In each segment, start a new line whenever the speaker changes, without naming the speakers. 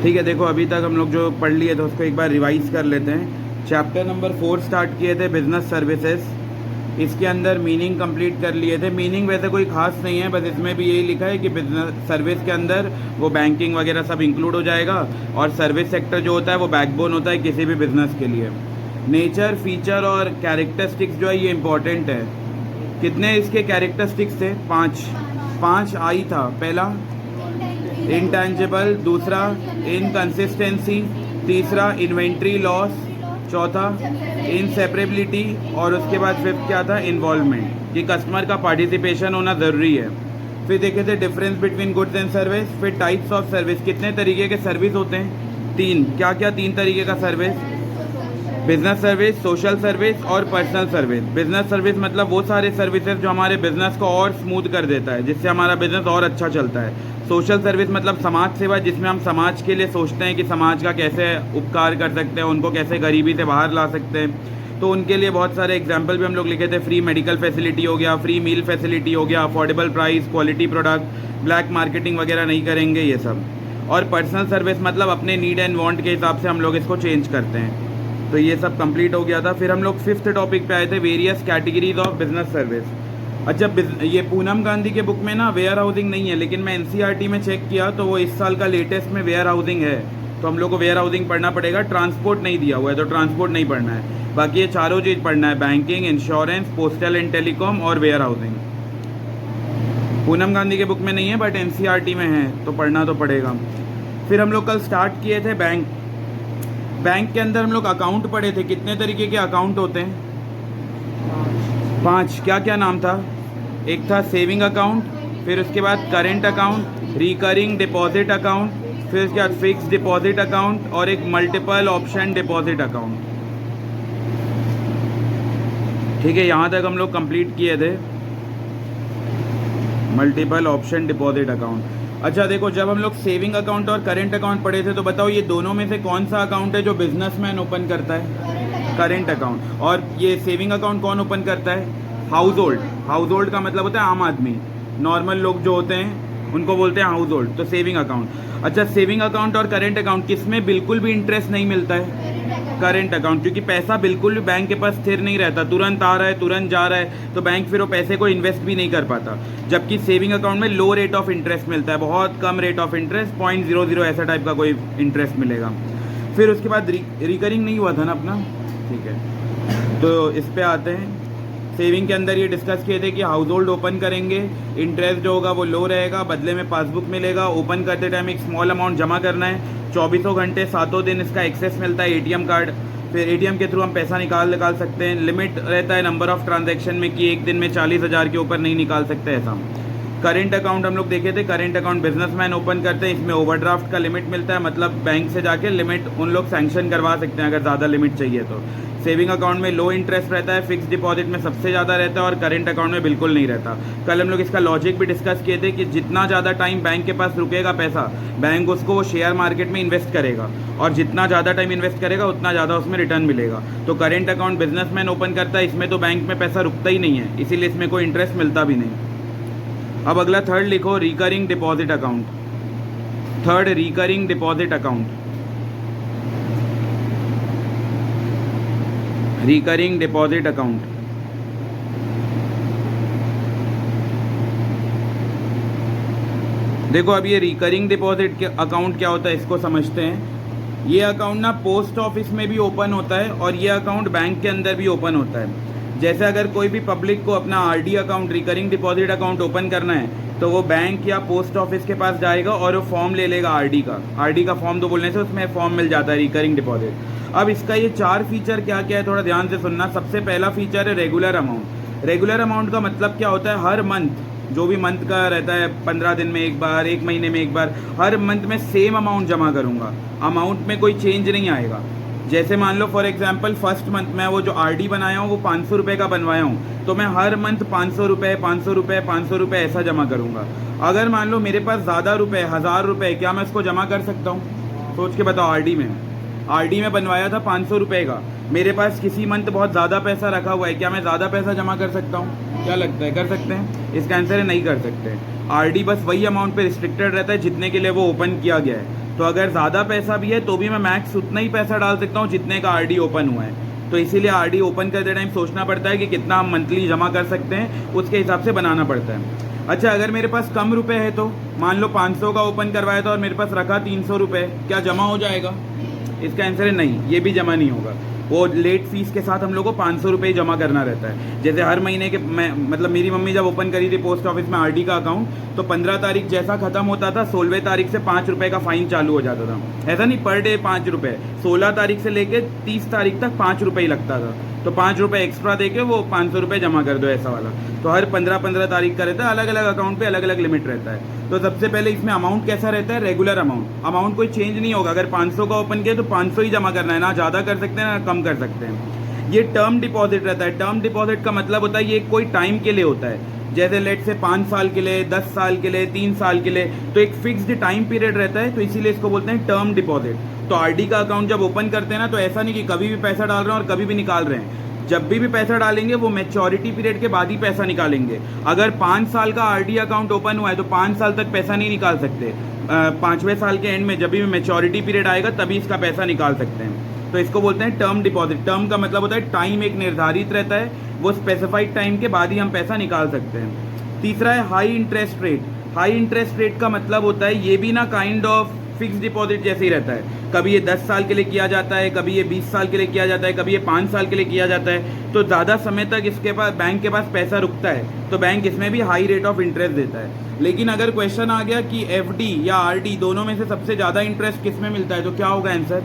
ठीक है, देखो अभी तक हम लोग जो पढ़ लिए थे उसको एक बार रिवाइज कर लेते हैं। चैप्टर नंबर 4 स्टार्ट किए थे, बिजनेस सर्विसेज। इसके अंदर मीनिंग कंप्लीट कर लिए थे। मीनिंग वैसे कोई खास नहीं है, बस इसमें भी यही लिखा है कि बिजनेस सर्विस के अंदर वो बैंकिंग वगैरह सब इंक्लूड हो जाएगा, और सर्विस सेक्टर जो होता है वो बैकबोन होता है किसी भी बिजनेस के लिए। नेचर, फीचर और कैरेक्टरिस्टिक्स जो है ये इंपॉर्टेंट है। कितने इसके कैरेक्टरिस्टिक्स थे? 5 आई था। पहला इंटेंजिबल, दूसरा इनकंसिस्टेंसी, तीसरा इन्वेंट्री लॉस, चौथा इनसेपरेबिलिटी, और उसके बाद फिफ्थ क्या था? इन्वॉल्वमेंट, कि कस्टमर का पार्टिसिपेशन होना ज़रूरी है। फिर देखे थे difference between goods and service. फिर टाइप्स ऑफ सर्विस, कितने तरीके के सर्विस होते हैं? 3। क्या क्या 3 तरीके का service? Business service, social service और पर्सनल सर्विस। बिजनेस सर्विस मतलब वो सारे सर्विसेज जो हमारे बिजनेस को और स्मूथ कर देता है, जिससे हमारा बिजनेस और अच्छा चलता है। सोशल सर्विस मतलब समाज सेवा, जिसमें हम समाज के लिए सोचते हैं कि समाज का कैसे उपकार कर सकते हैं, उनको कैसे गरीबी से बाहर ला सकते हैं। तो उनके लिए बहुत सारे एग्जाम्पल भी हम लोग लिखे थे। फ्री मेडिकल फैसिलिटी हो गया, फ्री मील फैसिलिटी हो गया, affordable price, quality product, black marketing वगैरह नहीं करेंगे, ये सब। और पर्सनल सर्विस मतलब अपने नीड एंड वांट के हिसाब से हम लोग इसको चेंज करते हैं। तो ये सब कंप्लीट हो गया था। फिर हम लोग 5th टॉपिक पे आए थे, various categories of business service. अच्छा, ये पूनम गांधी के बुक में ना वेयर हाउसिंग नहीं है, लेकिन मैं एनसीईआरटी में चेक किया तो वो इस साल का लेटेस्ट में वेयर हाउसिंग है। तो हम लोग को वेयर हाउसिंग पढ़ना पड़ेगा। ट्रांसपोर्ट नहीं दिया हुआ है तो ट्रांसपोर्ट नहीं पढ़ना है, बाकी ये चारों चीज़ पढ़ना है: banking, insurance, postal and telecom और वेयर हाउसिंग। पूनम गांधी के बुक में नहीं है बट एनसीईआरटी में है, तो पढ़ना तो पड़ेगा। फिर हम लोग कल स्टार्ट किए थे बैंक। बैंक के अंदर हम लोग अकाउंट पढ़े थे। कितने तरीके के अकाउंट होते हैं? 5। क्या क्या नाम था? एक था सेविंग अकाउंट, फिर उसके बाद current account, recurring deposit account, फिर उसके बाद फिक्स डिपॉजिट अकाउंट, और एक मल्टीपल ऑप्शन डिपॉजिट अकाउंट। ठीक है, यहाँ तक हम लोग कंप्लीट किए थे मल्टीपल ऑप्शन डिपॉजिट अकाउंट। अच्छा देखो, जब हम लोग सेविंग अकाउंट और करेंट अकाउंट पढ़े थे तो बताओ ये दोनों में से कौन सा अकाउंट है जो बिजनेसमैन ओपन करता है? Current account. और ये सेविंग अकाउंट कौन ओपन करता है? House hold. हाउस होल्ड का मतलब होता है आम आदमी, नॉर्मल लोग जो होते हैं उनको बोलते हैं हाउस होल्ड। तो सेविंग अकाउंट। अच्छा, सेविंग अकाउंट और करेंट अकाउंट किस में बिल्कुल भी इंटरेस्ट नहीं मिलता है? करेंट अकाउंट, क्योंकि पैसा बिल्कुल भी बैंक के पास स्थिर नहीं रहता, तुरंत आ रहा है तुरंत जा रहा है, तो बैंक फिर वो पैसे को इन्वेस्ट भी नहीं कर पाता। जबकि सेविंग अकाउंट में लो रेट ऑफ इंटरेस्ट मिलता है, बहुत कम रेट ऑफ इंटरेस्ट, 0.00 ऐसा टाइप का कोई इंटरेस्ट मिलेगा। फिर उसके बाद रिकरिंग नहीं हुआ था ना अपना, ठीक है, तो इस पर आते हैं। सेविंग के अंदर ये डिस्कस किए थे कि हाउस होल्ड ओपन करेंगे, इंटरेस्ट जो होगा वो लो रहेगा, बदले में पासबुक मिलेगा, ओपन करते टाइम एक स्मॉल अमाउंट जमा करना है, 24 घंटे 7 दिन इसका एक्सेस मिलता है, एटीएम कार्ड। फिर एटीएम के थ्रू हम पैसा निकाल सकते हैं। लिमिट रहता है नंबर ऑफ ट्रांजैक्शन में कि एक दिन में 40,000 के ऊपर नहीं निकाल सकते ऐसा। करेंट अकाउंट हम लोग देखे थे। करेंट अकाउंट बिजनेसमैन ओपन करते हैं, इसमें ओवरड्राफ्ट का लिमिट मिलता है, मतलब बैंक से जाके लिमिट उन लोग सैंक्शन करवा सकते हैं अगर ज़्यादा लिमिट चाहिए तो। सेविंग अकाउंट में लो इंटरेस्ट रहता है, फिक्स डिपॉजिट में सबसे ज़्यादा रहता है, और करेंट अकाउंट में बिल्कुल नहीं रहता। कल हम लोग इसका लॉजिक भी डिस्कस किए थे कि जितना ज़्यादा टाइम बैंक के पास रुकेगा पैसा, बैंक उसको वो शेयर मार्केट में इन्वेस्ट करेगा, और जितना ज़्यादा टाइम इन्वेस्ट करेगा उतना ज़्यादा उसमें रिटर्न मिलेगा। तो करेंट अकाउंट बिजनेसमैन ओपन करता है, इसमें तो बैंक में पैसा रुकता ही नहीं है, इसीलिए इसमें कोई इंटरेस्ट मिलता भी नहीं। अब अगला 3rd लिखो, recurring deposit account. 3rd recurring deposit account. Recurring deposit account. देखो अब ये रिकरिंग डिपॉजिट के अकाउंट क्या होता है इसको समझते हैं। ये अकाउंट ना पोस्ट ऑफिस में भी ओपन होता है, और ये अकाउंट बैंक के अंदर भी ओपन होता है। जैसे अगर कोई भी पब्लिक को अपना RD account, recurring deposit account open करना है तो वो बैंक या पोस्ट ऑफिस के पास जाएगा और वो फॉर्म ले लेगा आरडी का। आरडी का फॉर्म तो बोलने से उसमें फॉर्म मिल जाता है रिकरिंग डिपॉजिट। अब इसका ये 4 फीचर क्या क्या है थोड़ा ध्यान से सुनना। सबसे पहला फीचर है रेगुलर अमाउंट। रेगुलर अमाउंट का मतलब क्या होता है? हर मंथ, जो भी मंथ का रहता है, 15 दिन में एक बार, 1 महीने में एक बार, हर मंथ में सेम अमाउंट जमा करूँगा, अमाउंट में कोई चेंज नहीं आएगा। जैसे मान लो फॉर एग्जांपल फर्स्ट मंथ में वो जो आरडी बनाया हूँ वो 500 रुपये का बनवाया हूँ, तो मैं हर मंथ 500 रुपये 500 रुपये 500 रुपये ऐसा जमा करूँगा। अगर मान लो मेरे पास ज़्यादा रुपये, 1000 रुपये, क्या मैं उसको जमा कर सकता हूँ? सोच के बताओ। आरडी में बनवाया था 500 रुपये का, मेरे पास किसी मंथ बहुत ज़्यादा पैसा रखा हुआ है, क्या मैं ज़्यादा पैसा जमा कर सकता हूँ? क्या लगता है, कर सकते हैं? इसका आंसर है नहीं कर सकते। आरडी बस वही अमाउंट पे रिस्ट्रिक्टेड रहता है जितने के लिए वो ओपन किया गया है। तो अगर ज़्यादा पैसा भी है तो भी मैं मैक्स उतना ही पैसा डाल सकता हूँ जितने का आरडी ओपन हुआ है। तो इसीलिए आरडी ओपन करते टाइम सोचना पड़ता है कि कितना हम मंथली जमा कर सकते हैं, उसके हिसाब से बनाना पड़ता है। अच्छा, अगर मेरे पास कम रुपए है तो मान लो 500 का ओपन करवाया था और मेरे पास रखा 300 रुपये, क्या जमा हो जाएगा? इसका आंसर है नहीं, ये भी जमा नहीं होगा। वो लेट फीस के साथ हम लोग को 500 रुपये ही जमा करना रहता है। जैसे हर महीने के मतलब मेरी मम्मी जब ओपन करी थी पोस्ट ऑफिस में आरडी का अकाउंट, तो 15 तारीख जैसा खत्म होता था 16वें तारीख से 5 रुपये का फाइन चालू हो जाता था। ऐसा नहीं पर डे 5 रुपये, 16 तारीख से लेके 30 तारीख तक 5 रुपये ही लगता था। तो 5 रुपये एक्स्ट्रा देके वो 500 रुपये जमा कर दो, ऐसा वाला। तो हर 15-15 तारीख का रहता है, अलग अलग अकाउंट पे अलग अलग लिमिट रहता है। तो सबसे पहले इसमें अमाउंट कैसा रहता है? रेगुलर अमाउंट कोई चेंज नहीं होगा। अगर 500 का ओपन किया तो 500 ही जमा करना है, ना ज़्यादा कर सकते हैं ना कम कर सकते हैं। ये टर्म डिपॉजिट रहता है। टर्म डिपॉजिट का मतलब होता है ये कोई टाइम के लिए होता है। जैसे लेट से 5 साल के लिए, 10 साल के लिए, 3 साल के लिए, तो एक फिक्स्ड टाइम पीरियड रहता है, तो इसीलिए इसको बोलते हैं टर्म डिपॉजिट। तो आरडी का अकाउंट जब ओपन करते हैं ना, तो ऐसा नहीं कि कभी भी पैसा डाल रहे हैं और कभी भी निकाल रहे हैं। जब भी पैसा डालेंगे वो मैच्योरिटी पीरियड के बाद ही पैसा निकालेंगे। अगर 5 साल का आरडी अकाउंट ओपन हुआ है तो 5 साल तक पैसा नहीं निकाल सकते। 5वें साल के एंड में जब भी मैच्योरिटी पीरियड आएगा तभी इसका पैसा निकाल सकते हैं। तो इसको बोलते हैं टर्म डिपॉजिट। टर्म का मतलब होता है टाइम एक निर्धारित रहता है, वो स्पेसिफाइड टाइम के बाद ही हम पैसा निकाल सकते हैं। तीसरा है high interest rate. High interest rate का मतलब होता है ये भी ना काइंड ऑफ फिक्स डिपॉजिट जैसे ही रहता है। कभी ये 10 साल के लिए किया जाता है, कभी ये 20 साल के लिए किया जाता है, कभी ये 5 साल के लिए किया जाता है। तो ज़्यादा समय तक इसके पास बैंक के पास पैसा रुकता है, तो बैंक इसमें भी हाई रेट ऑफ इंटरेस्ट देता है। लेकिन अगर क्वेश्चन आ गया कि एफडी या आरडी दोनों में से सबसे ज़्यादा इंटरेस्ट किस में मिलता है, तो क्या होगा आंसर?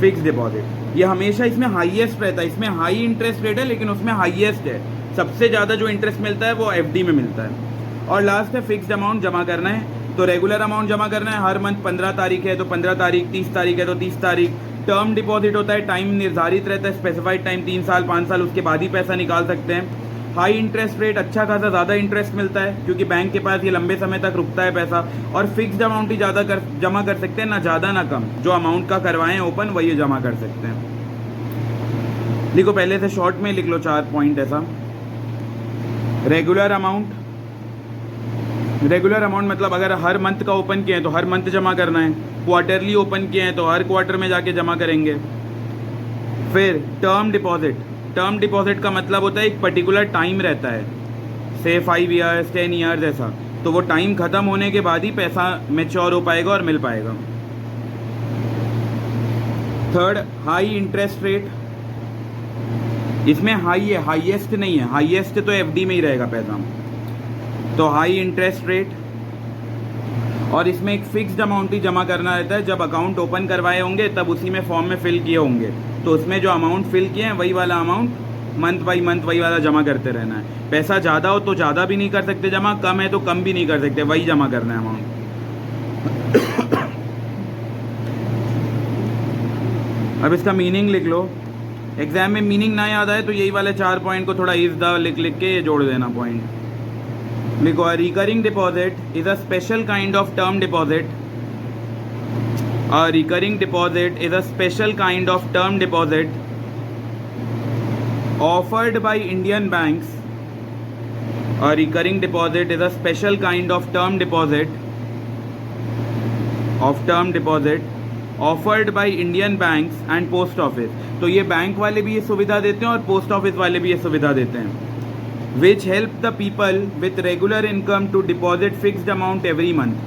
Fix deposit. ये हमेशा इसमें हाईएस्ट रहता है। इसमें हाई इंटरेस्ट रेट है लेकिन उसमें हाईएस्ट है। सबसे ज़्यादा जो इंटरेस्ट मिलता है वो एफडी में मिलता है। और लास्ट है फिक्स्ड अमाउंट जमा करना है। तो रेगुलर अमाउंट जमा करना है हर मंथ। 15 तारीख है तो 15 तारीख, 30 तारीख है तो 30 तारीख। टर्म डिपॉजिट होता है, टाइम निर्धारित रहता है, स्पेसिफाइड टाइम 3 साल 5 साल, उसके बाद ही पैसा निकाल सकते हैं। हाई इंटरेस्ट रेट, अच्छा खासा ज़्यादा इंटरेस्ट मिलता है क्योंकि बैंक के पास ये लंबे समय तक रुकता है पैसा। और फिक्स्ड अमाउंट ही ज़्यादा जमा कर सकते हैं, ना ज़्यादा ना कम। जो अमाउंट का करवाएं ओपन वही जमा कर सकते हैं। लिखो पहले से शॉर्ट में लिख लो 4 पॉइंट ऐसा। रेगुलर अमाउंट मतलब अगर हर मंथ का ओपन किए हैं तो हर मंथ जमा करना है। क्वार्टरली ओपन किए हैं तो हर क्वार्टर में जाके जमा करेंगे। फिर टर्म डिपॉजिट का मतलब होता है एक पर्टिकुलर टाइम रहता है, से 5 ईयर्स 10 ईयर्स ऐसा। तो वो टाइम खत्म होने के बाद ही पैसा मैच्योर हो पाएगा और मिल पाएगा। Third, high interest rate. इसमें हाई है, हाईएस्ट नहीं है। हाईएस्ट तो एफडी में ही रहेगा पैसा। तो हाई इंटरेस्ट रेट। और इसमें एक फिक्स्ड अमाउंट ही जमा करना रहता है। जब अकाउंट ओपन करवाए होंगे तब उसी में फॉर्म में फिल किए होंगे, तो उसमें जो अमाउंट फिल किए हैं वही वाला अमाउंट मंथ बाई मंथ वही वाला जमा करते रहना है। पैसा ज़्यादा हो तो ज़्यादा भी नहीं कर सकते जमा, कम है तो कम भी नहीं कर सकते, वही जमा करना है अमाउंट। अब इसका मीनिंग लिख लो। एग्जाम में मीनिंग ना याद आए तो यही वाले 4 पॉइंट को थोड़ा इस द लिख के ये जोड़ देना पॉइंट। लिखो, a recurring deposit is a special kind of term deposit. A recurring deposit is a special kind of term deposit offered by Indian banks. A recurring deposit is a special kind of term deposit offered by Indian banks and post office. तो ये bank वाले भी ये सुविधा देते हैं और post office वाले भी ये सुविधा देते हैं। Which help the people with regular income to deposit fixed amount every month.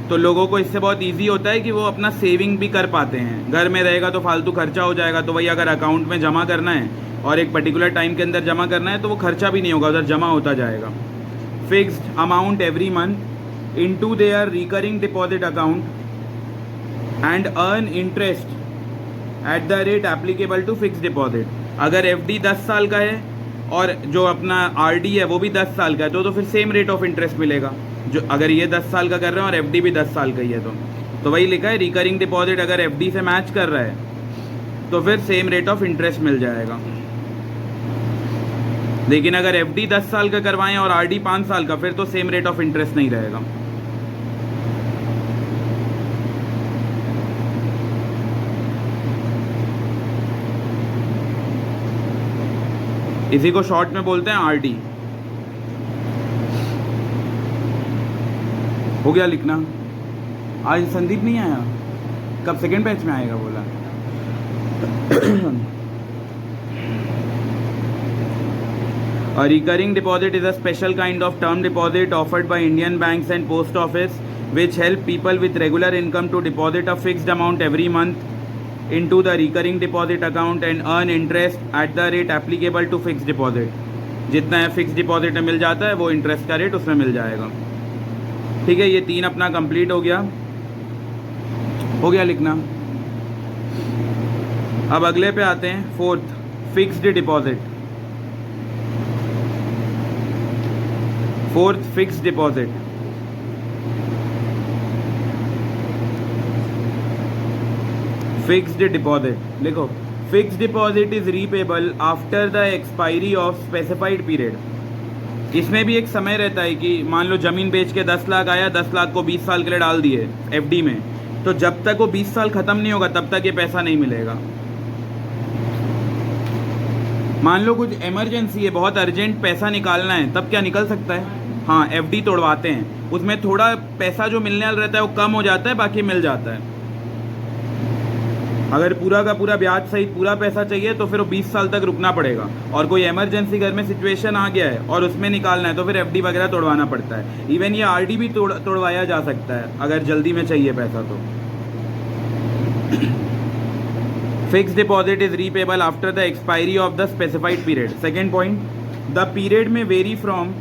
तो लोगों को इससे बहुत इजी होता है कि वो अपना सेविंग भी कर पाते हैं। घर में रहेगा तो फालतू खर्चा हो जाएगा, तो वही अगर अकाउंट में जमा करना है और एक पर्टिकुलर टाइम के अंदर जमा करना है तो वो खर्चा भी नहीं होगा, उधर जमा होता जाएगा। Fixed amount every month into their recurring deposit account and earn interest at the rate applicable to fixed deposit. अगर एफडी 10 साल का है और जो अपना आरडी है वो भी 10 साल का है तो फिर सेम रेट ऑफ इंटरेस्ट मिलेगा। जो अगर ये 10 साल का कर रहे हैं और एफडी भी 10 साल का ही है तो वही लिखा है, रिकरिंग डिपॉजिट अगर एफडी से मैच कर रहा है तो फिर सेम रेट ऑफ इंटरेस्ट मिल जाएगा। लेकिन अगर एफडी 10 साल का करवाएं और आरडी 5 साल का, फिर तो सेम रेट ऑफ इंटरेस्ट नहीं रहेगा। इसी को शॉर्ट में बोलते हैं आरडी। हो गया लिखना। आज संदीप नहीं आया, कब सेकेंड बैच में आएगा बोला। A recurring deposit is a special kind of term deposit offered by Indian banks and post office which help people with regular income to deposit a fixed amount every month into the recurring deposit account and earn interest at the rate applicable to fixed deposit. जितना है fix deposit में मिल जाता है वो interest का rate उसमें मिल जाएगा। ठीक है, ये 3 अपना कंप्लीट हो गया लिखना। अब अगले पे आते हैं, fourth, fixed deposit. Fourth, fixed deposit. Fixed deposit लिखो, fixed deposit is repayable after the expiry of specified period. इसमें भी एक समय रहता है कि मान लो ज़मीन बेच के 10 लाख आया, 10 लाख को 20 साल के लिए डाल दिए एफडी में, तो जब तक वो 20 साल ख़त्म नहीं होगा तब तक ये पैसा नहीं मिलेगा। मान लो कुछ इमरजेंसी है, बहुत अर्जेंट पैसा निकालना है, तब क्या निकल सकता है? हाँ, एफडी तोड़वाते हैं, उसमें थोड़ा पैसा जो मिलने वाला रहता है वो कम हो जाता है, बाकी मिल जाता है। अगर पूरा का पूरा ब्याज सहित पूरा पैसा चाहिए तो फिर वो 20 साल तक रुकना पड़ेगा, और कोई इमरजेंसी घर में सिचुएशन आ गया है और उसमें निकालना है तो फिर एफडी वगैरह तोड़वाना पड़ता है। इवन ये आरडी भी तोड़वाया जा सकता है अगर जल्दी में चाहिए पैसा तो। Fixed deposit is repayable after the expiry of the specified period. Second point, the period में vary from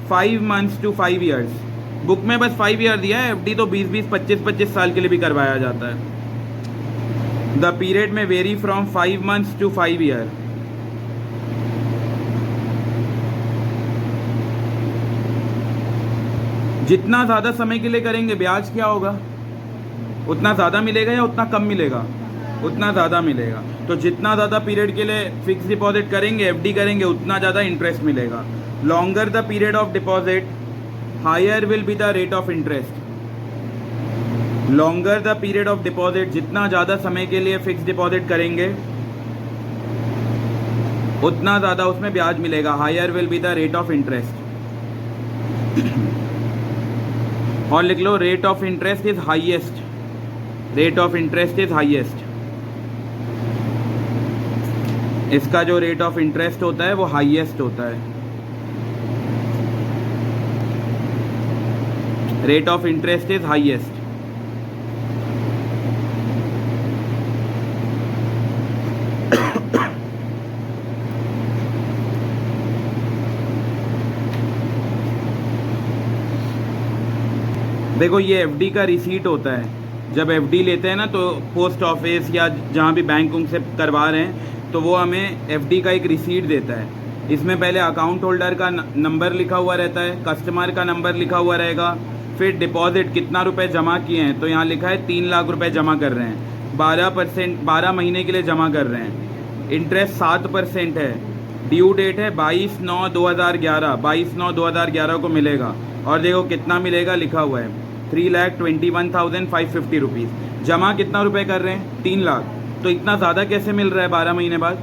5 months to 5 years। Book में बस 5 ईयर दिया है, एफडी तो 20-20, 25-25 साल के लिए भी करवाया जाता है। द पीरियड में vary from 5 months to 5 year। जितना ज़्यादा समय के लिए करेंगे ब्याज क्या होगा? उतना ज़्यादा मिलेगा या उतना कम मिलेगा? उतना ज़्यादा मिलेगा। तो जितना ज़्यादा पीरियड के लिए फिक्स डिपॉजिट करेंगे, एफडी करेंगे, उतना ज़्यादा इंटरेस्ट मिलेगा। Longer the period of deposit, higher will be the rate of interest. Longer the period of deposit, जितना ज़्यादा समय के लिए फिक्स डिपॉजिट करेंगे उतना ज़्यादा उसमें ब्याज मिलेगा। Higher will be the rate of interest. और लिख लो, rate of interest is highest. Rate of interest is highest. इसका जो रेट ऑफ इंटरेस्ट होता है वो हाईएस्ट होता है। Rate of interest is highest. देखो, ये एफडी का रिसीट होता है। जब एफडी लेते हैं ना तो पोस्ट ऑफिस या जहाँ भी बैंक उनसे करवा रहे हैं तो वो हमें एफडी का एक रिसीट देता है। इसमें पहले अकाउंट होल्डर का नंबर लिखा हुआ रहता है, कस्टमर का नंबर लिखा हुआ रहेगा, फिर डिपॉजिट कितना रुपए जमा किए हैं, तो यहाँ लिखा है 3 लाख रुपए जमा कर रहे हैं, 12% 12 महीने के लिए जमा कर रहे हैं, इंटरेस्ट 7% है, ड्यू डेट है 22/9/2011, 22/9/2011 को मिलेगा। और देखो कितना मिलेगा लिखा हुआ है, 3,21,550 रुपीज़। जमा कितना रुपए कर रहे हैं? 3 लाख। तो इतना ज़्यादा कैसे मिल रहा है 12 महीने बाद?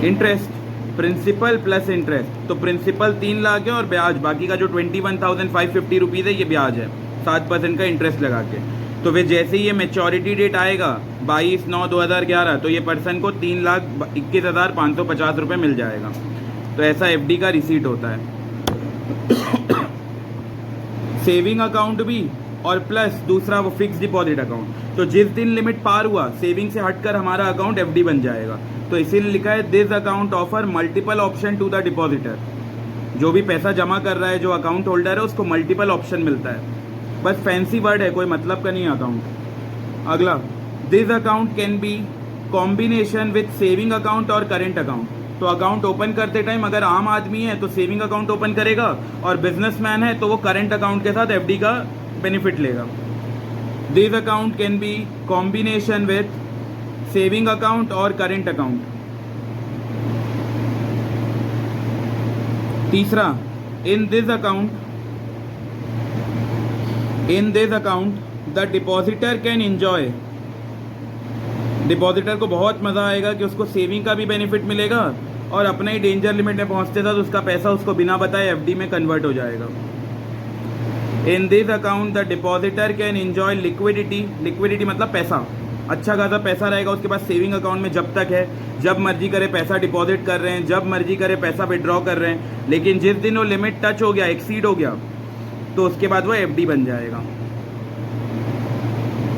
Interest, principal plus interest. तो प्रिंसिपल 3 लाख है और ब्याज बाकी का जो 21,550 रुपीज़ है ये ब्याज है, 7% का इंटरेस्ट लगा के। तो फिर जैसे ही ये मैच्योरिटी डेट आएगा 22/9/2011 तो ये पर्सन को 3,21,550 रुपये मिल जाएगा। तो ऐसा एफडी का रिसीट होता है। सेविंग अकाउंट भी और प्लस दूसरा वो फिक्स डिपॉजिट अकाउंट। तो जिस दिन लिमिट पार हुआ सेविंग से हटकर हमारा अकाउंट एफडी बन जाएगा। तो इसीलिए लिखा है this account offer multiple option to the depositor. जो भी पैसा जमा कर रहा है, जो अकाउंट होल्डर है, उसको मल्टीपल ऑप्शन मिलता है। बस फैंसी वर्ड है, कोई मतलब का नहीं है अकाउंट। अगला, this account can be combination with saving account और करेंट अकाउंट। तो अकाउंट ओपन करते टाइम अगर आम आदमी है तो सेविंग अकाउंट ओपन करेगा, और बिजनेसमैन है तो वो करेंट अकाउंट के साथ एफडी का बेनिफिट लेगा। This account can be combination with saving account और करेंट अकाउंट। तीसरा, in this account the depositor can enjoy. Depositor को बहुत मजा आएगा कि उसको सेविंग का भी बेनिफिट मिलेगा और अपना ही डेंजर लिमिट में पहुंचते साथ उसका पैसा उसको बिना बताए एफडी में कन्वर्ट हो जाएगा। In this account the depositor can enjoy liquidity, liquidity मतलब पैसा, अच्छा खासा पैसा रहेगा उसके पास सेविंग अकाउंट में जब तक है, जब मर्जी करे पैसा डिपॉजिट कर रहे हैं, जब मर्जी करे पैसा विड्रॉ कर रहे हैं। लेकिन जिस दिन वो लिमिट टच हो गया, एक्सीड हो गया, तो उसके बाद वो एफडी बन जाएगा।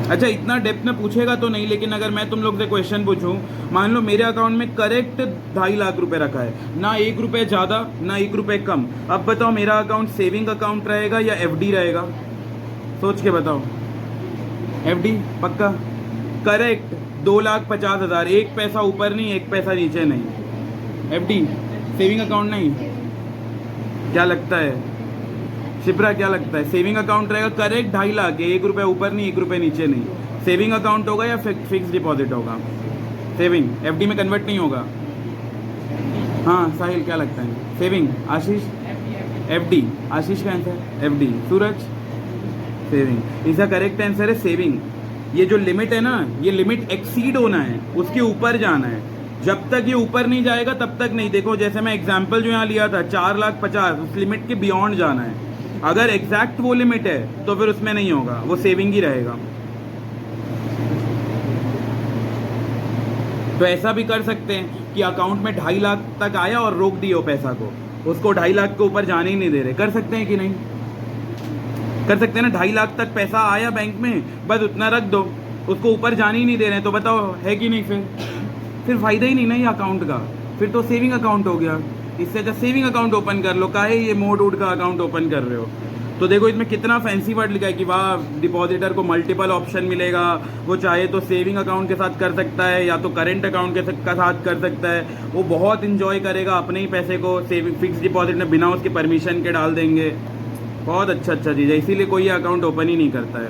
अच्छा, इतना डेप्थ में पूछेगा तो नहीं, लेकिन अगर मैं तुम लोग से क्वेश्चन पूछूं, मान लो मेरे अकाउंट में करेक्ट 2.5 लाख रुपए रखा है, ना 1 रुपये ज़्यादा ना 1 रुपये कम, अब बताओ मेरा अकाउंट सेविंग अकाउंट रहेगा या एफडी रहेगा? सोच के बताओ। एफडी पक्का, करेक्ट। 2,50,000, 1 पैसा ऊपर नहीं 1 पैसा नीचे नहीं, एफडी, सेविंग अकाउंट नहीं। क्या लगता है शिप्रा, क्या लगता है? सेविंग अकाउंट रहेगा करेक्ट 2.5 लाख, 1 रुपये ऊपर नहीं 1 रुपये नीचे नहीं। सेविंग अकाउंट होगा या फिक्स डिपॉजिट होगा? सेविंग, एफडी में कन्वर्ट नहीं होगा। हाँ साहिल, क्या लगता है? सेविंग। आशीष? एफडी। आशीष का आंसर एफडी। सूरज? सेविंग। इसका करेक्ट आंसर है सेविंग। ये जो लिमिट है ना, ये लिमिट एक्सीड होना है, उसके ऊपर जाना है। जब तक ये ऊपर नहीं जाएगा तब तक नहीं। देखो जैसे मैं एग्जाम्पल जो यहाँ लिया था 4,50,000, उस लिमिट के बियॉन्ड जाना है। अगर एग्जैक्ट वो लिमिट है तो फिर उसमें नहीं होगा, वो सेविंग ही रहेगा। तो ऐसा भी कर सकते हैं कि अकाउंट में 2.5 लाख तक आया और रोक दिए हो पैसा को, उसको 2.5 लाख के ऊपर जाने ही नहीं दे रहे। कर सकते हैं कि नहीं? कर सकते हैं ना। 2.5 लाख तक पैसा आया बैंक में, बस उतना रख दो, उसको ऊपर जाने ही नहीं दे रहे हैं। तो बताओ है कि नहीं? फिर फायदा ही नहीं ना ये अकाउंट का, फिर तो सेविंग अकाउंट हो गया। इससे अच्छा सेविंग अकाउंट ओपन कर लो, काहे ये मोड उड का अकाउंट ओपन कर रहे हो? तो देखो इसमें कितना फैंसी वर्ड लिखा है कि वाह डिपॉजिटर को मल्टीपल ऑप्शन मिलेगा, वो चाहे तो सेविंग अकाउंट के साथ कर सकता है या तो करेंट अकाउंट के साथ कर सकता है। वो बहुत इंजॉय करेगा अपने ही पैसे को सेविंग फिक्स डिपॉजिट में बिना उसके परमिशन के डाल देंगे। बहुत अच्छा चीज़ है, इसीलिए कोई अकाउंट ओपन ही नहीं करता है।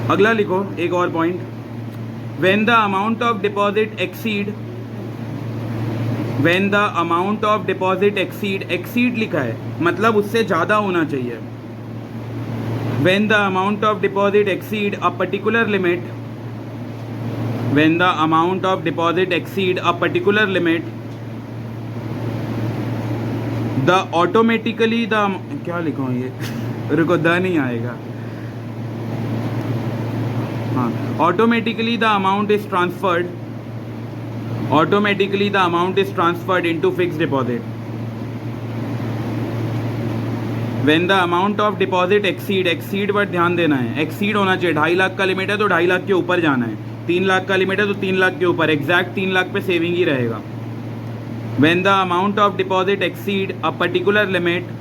अगला लिखो एक और point, when the amount of deposit exceed, when the amount of deposit exceed, exceed लिखा है मतलब उससे ज़्यादा होना चाहिए। When the amount of deposit exceed a particular limit, when the amount of deposit exceed a particular limit, the automatically the, क्या लिखा ये रुको, द नहीं आएगा, हाँ, automatically the amount is transferred, automatically the amount is transferred into fixed deposit. When the amount of deposit exceed पर ध्यान देना है, exceed होना चाहिए। 2.5 लाख का लिमिट है तो 2.5 लाख के ऊपर जाना है, 3 लाख का लिमिट है तो 3 लाख के ऊपर, एग्जैक्ट 3 लाख पे सेविंग ही रहेगा। When the amount of deposit exceed a particular limit,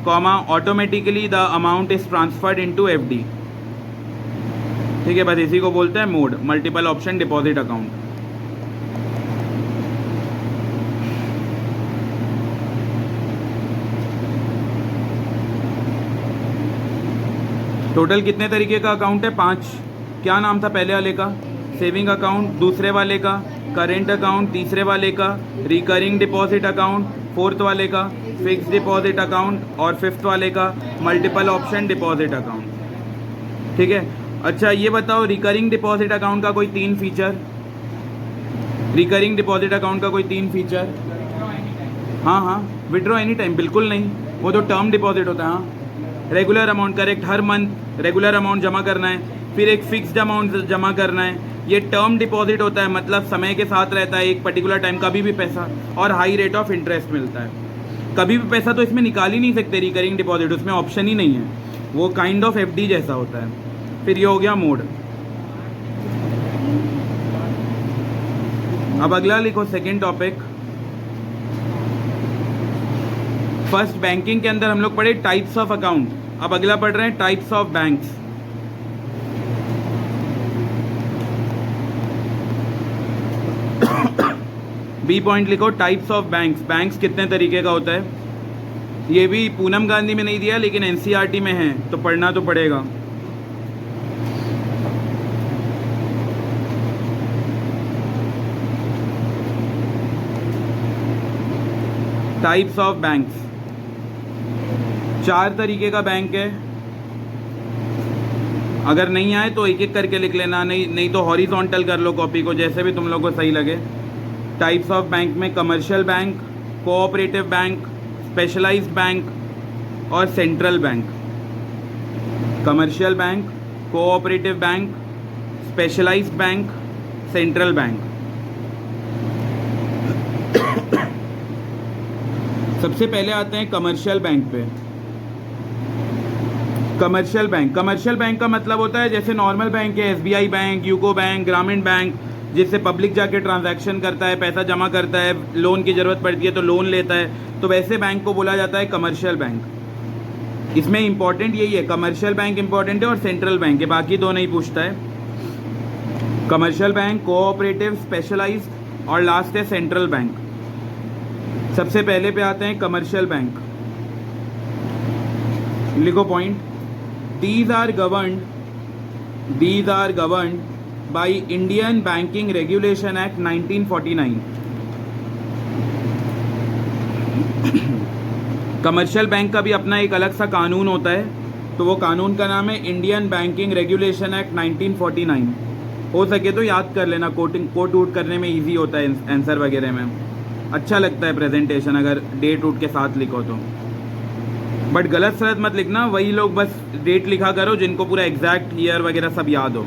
comma, automatically the amount is transferred into FD। ठीक है, बस इसी को बोलते हैं mode, multiple option deposit account. Total कितने तरीके का अकाउंट है? 5। क्या नाम था पहले वाले का? सेविंग अकाउंट, दूसरे वाले का करेंट अकाउंट, तीसरे वाले का रिकरिंग डिपॉजिट अकाउंट, फोर्थ वाले का फिक्स डिपॉजिट अकाउंट और फिफ्थ वाले का मल्टीपल ऑप्शन डिपॉजिट अकाउंट। ठीक है, अच्छा ये बताओ रिकरिंग डिपॉजिट अकाउंट का कोई 3 फीचर, रिकरिंग डिपॉजिट अकाउंट का कोई 3 फीचर? हाँ, विड्रॉ एनी टाइम बिल्कुल नहीं, वो तो टर्म डिपॉजिट होता है। हाँ, रेगुलर अमाउंट, करेक्ट, हर मंथ रेगुलर अमाउंट जमा करना है, फिर एक फिक्स्ड अमाउंट जमा करना है। ये टर्म डिपॉजिट होता है, मतलब समय के साथ रहता है, एक पर्टिकुलर टाइम, कभी भी पैसा, और हाई रेट ऑफ इंटरेस्ट मिलता है। कभी भी पैसा तो इसमें निकाल ही नहीं सकते रिकरिंग डिपॉजिट, उसमें ऑप्शन ही नहीं है, वो काइंड ऑफ एफडी जैसा होता है। फिर ये हो गया मोड। अब अगला लिखो सेकेंड टॉपिक। फर्स्ट बैंकिंग के अंदर हम लोग पढ़े टाइप्स ऑफ अकाउंट, अब अगला पढ़ रहे हैं types of banks. B point लिखो टाइप्स ऑफ बैंक्स। बैंक्स कितने तरीके का होता है? ये भी पूनम गांधी में नहीं दिया लेकिन एनसीईआरटी में है, तो पढ़ना तो पड़ेगा। टाइप्स ऑफ बैंक्स, 4 तरीके का बैंक है। अगर नहीं आए तो एक एक करके लिख लेना, नहीं तो हॉरिजॉन्टल कर लो कॉपी को, जैसे भी तुम लोग को सही लगे। टाइप्स ऑफ बैंक में commercial bank, cooperative bank, specialised bank और central bank. Commercial bank, cooperative bank, specialised bank, central bank. सबसे पहले आते हैं कमर्शियल बैंक पे। कमर्शियल बैंक का मतलब होता है जैसे नॉर्मल बैंक है, एसबीआई बैंक, यूको बैंक, ग्रामीण बैंक, जिससे पब्लिक जाके ट्रांजैक्शन करता है, पैसा जमा करता है, लोन की ज़रूरत पड़ती है तो लोन लेता है, तो वैसे बैंक को बोला जाता है कमर्शियल बैंक। इसमें इंपॉर्टेंट यही है, कमर्शियल बैंक इंपॉर्टेंट है और सेंट्रल बैंक है, बाकी दो नहीं पूछता है। कमर्शियल बैंक, कोऑपरेटिव, स्पेशलाइज्ड और लास्ट है सेंट्रल बैंक। सबसे पहले पे आते हैं कमर्शियल बैंक। लिखो point, these are governed by Indian Banking Regulation Act 1949। Commercial bank का भी अपना एक अलग सा कानून होता है, तो वो कानून का नाम है इंडियन बैंकिंग रेगुलेशन एक्ट 1949। हो सके तो याद कर लेना, कोट वूट करने में इजी होता है, आंसर वगैरह में अच्छा लगता है प्रेजेंटेशन अगर डेट वूट के साथ लिखो तो। बट गलत सलत मत लिखना, वही लोग बस डेट लिखा करो जिनको पूरा एग्जैक्ट ईयर वगैरह सब याद हो।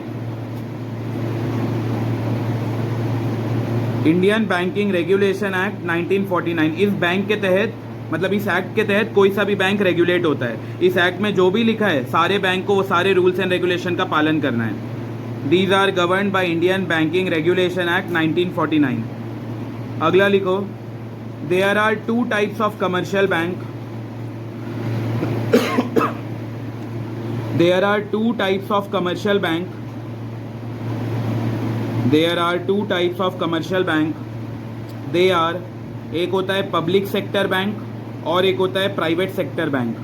इंडियन बैंकिंग रेगुलेशन एक्ट 1949, इस बैंक के तहत, मतलब इस एक्ट के तहत कोई सा भी बैंक रेगुलेट होता है। इस एक्ट में जो भी लिखा है सारे बैंक को वो सारे रूल्स एंड रेगुलेशन का पालन करना है। These are governed by Indian banking regulation act 1949। अगला लिखो, there are two types of commercial bank. There are two types of commercial bank. There are two types of commercial bank. They are, एक होता है public sector bank और एक होता है private sector bank.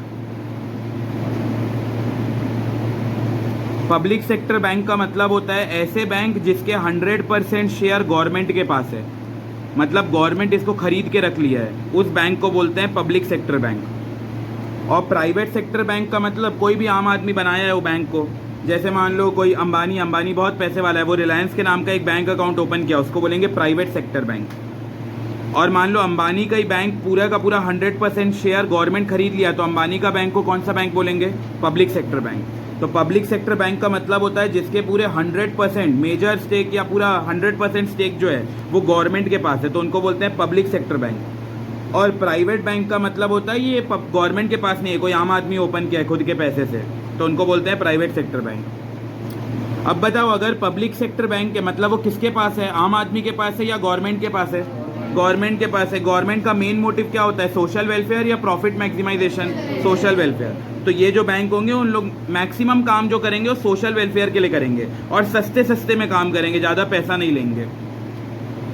Public sector bank का मतलब होता है ऐसे बैंक जिसके 100% शेयर गवर्नमेंट के पास है, मतलब गवर्नमेंट इसको खरीद के रख लिया है, उस बैंक को बोलते हैं पब्लिक सेक्टर बैंक। और प्राइवेट सेक्टर बैंक का मतलब कोई भी आम आदमी बनाया है वो बैंक को, जैसे मान लो कोई अंबानी बहुत पैसे वाला है, वो रिलायंस के नाम का एक बैंक अकाउंट ओपन किया, उसको बोलेंगे प्राइवेट सेक्टर बैंक। और मान लो अंबानी का ही बैंक पूरा का पूरा 100% शेयर गवर्नमेंट खरीद लिया, तो अंबानी का बैंक को कौन सा बैंक बोलेंगे? Public sector bank. तो पब्लिक सेक्टर बैंक का मतलब होता है जिसके पूरे 100% मेजर स्टेक या पूरा 100% स्टेक जो है वो गवर्नमेंट के पास है, तो उनको बोलते हैं पब्लिक सेक्टर बैंक। और प्राइवेट बैंक का मतलब होता है ये गवर्नमेंट के पास नहीं है, कोई आम आदमी ओपन किया है खुद के पैसे से, तो उनको बोलते हैं प्राइवेट सेक्टर बैंक। अब बताओ, अगर पब्लिक सेक्टर बैंक है मतलब वो किसके पास है? आम आदमी के पास है या गवर्नमेंट के पास है? गवर्नमेंट के पास है। गवर्नमेंट का मेन मोटिव क्या होता है? सोशल वेलफेयर या प्रॉफिट मैक्सिमाइजेशन? Social welfare. तो ये जो बैंक होंगे उन लोग मैक्सिमम काम जो करेंगे वो सोशल वेलफेयर के लिए करेंगे और सस्ते सस्ते में काम करेंगे, ज़्यादा पैसा नहीं लेंगे।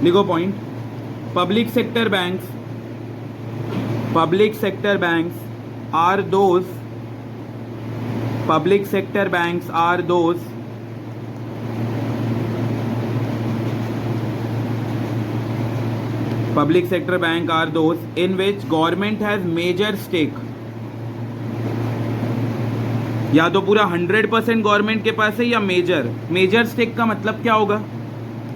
लिखो point, public sector banks are those public sector banks are those public sector bank are those in which government has major stake। या तो पूरा 100% गवर्नमेंट के पास है या मेजर स्टेक का मतलब क्या होगा?